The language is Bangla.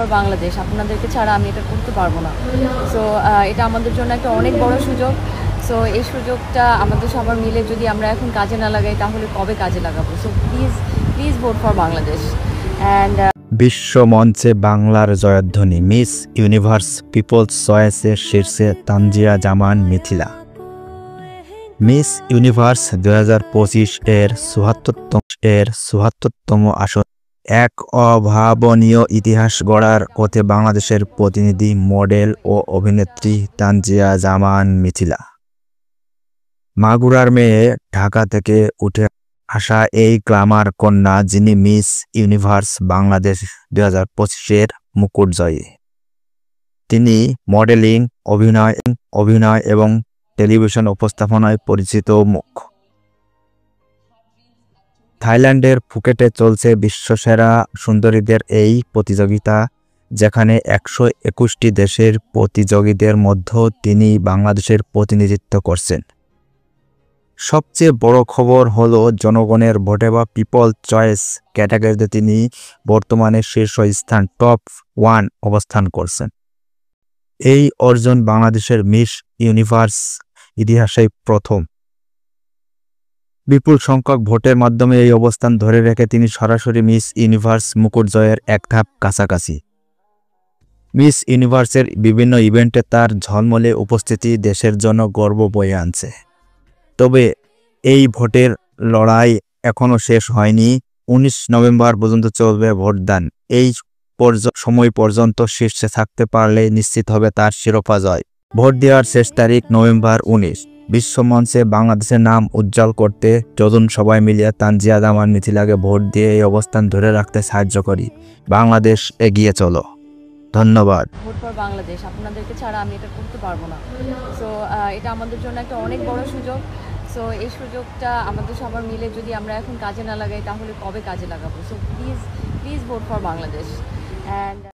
ফর বাংলাদেশ, আপনাদেরকে ছাড়া আমি এটা করতে পারবো না। সো এটা আমাদের জন্য একটা অনেক বড় সুযোগ। সো এই সুযোগটা আমাদের সবার মিলে যদি আমরা এখন কাজে না লাগাই তাহলে কবে কাজে লাগাবো? So please please vote for Bangladesh. And বিশ্ব মঞ্চে বাংলার জয়ধ্বনি, মিস ইউনিভার্স পিপলস চয়েসের শীর্ষে তানজিয়া জামান মিথিলা। মিস ইউনিভার্স 2025 এর ৭৪তম আসর এক অভাবনীয় ইতিহাস গড়ার পথে বাংলাদেশের প্রতিনিধি মডেল ও অভিনেত্রী তানজিয়া জামান মিথিলা। মাগুরার মেয়ে, ঢাকা থেকে উঠে আসা এই গ্ল্যামার কন্যা, যিনি মিস ইউনিভার্স বাংলাদেশ 2025-এর মুকুটজয়ী। তিনি মডেলিং, অভিনয় এবং টেলিভিশন উপস্থাপনায় পরিচিত মুখ। থাইল্যান্ডের ফুকেটে চলছে বিশ্বসেরা সুন্দরীদের এই প্রতিযোগিতা, যেখানে 121টি দেশের প্রতিযোগীদের মধ্যে তিনি বাংলাদেশের প্রতিনিধিত্ব করছেন। সবচেয়ে বড় খবর হলো জনগণের ভোটে বা পিপল চয়েস ক্যাটাগরিতে তিনি বর্তমানে শীর্ষস্থান টপ 1 অবস্থান করছেন। এই অর্জন বাংলাদেশের মিস ইউনিভার্স ইতিহাসে প্রথম। বিপুল সংখ্যক ভোটের মাধ্যমে এই অবস্থান ধরে রেখে তিনি সরাসরি মিস ইউনিভার্স মুকুট জয়ের এক ধাপ কাছাকাছি। মিস ইউনিভার্সের বিভিন্ন ইভেন্টে তার ঝলমলে উপস্থিতি দেশের জন্য গর্ব বয়ে আনছে। তবে এই ভোটের লড়াই এখনও শেষ হয়নি। 19 নভেম্বর পর্যন্ত চলবে ভোটদান। এই সময় পর্যন্ত শীর্ষে থাকতে পারলে নিশ্চিত হবে তার শিরোপা জয়। ভোট দেওয়ার শেষ তারিখ নভেম্বর 19। বিশ্বমঞ্চে বাংলাদেশের নাম উজ্জ্বল করতে চলুন সবাই মিলিয়ে তানজিয়া জামান মিথিলাকে ভোট দিয়ে এই অবস্থান ধরে রাখতে সাহায্য করি। বাংলাদেশ এগিয়ে চলো। ধন্যবাদ। ভোট ফর বাংলাদেশ, আপনাদেরকে ছাড়া আমি এটা করতে পারবো না। সো এটা আমাদের জন্য একটা অনেক বড় সুযোগ। সো এই সুযোগটা আমাদের সবার মিলে যদি আমরা এখন কাজে না লাগাই তাহলে কবে কাজে লাগাবো? So please please vote for Bangladesh. And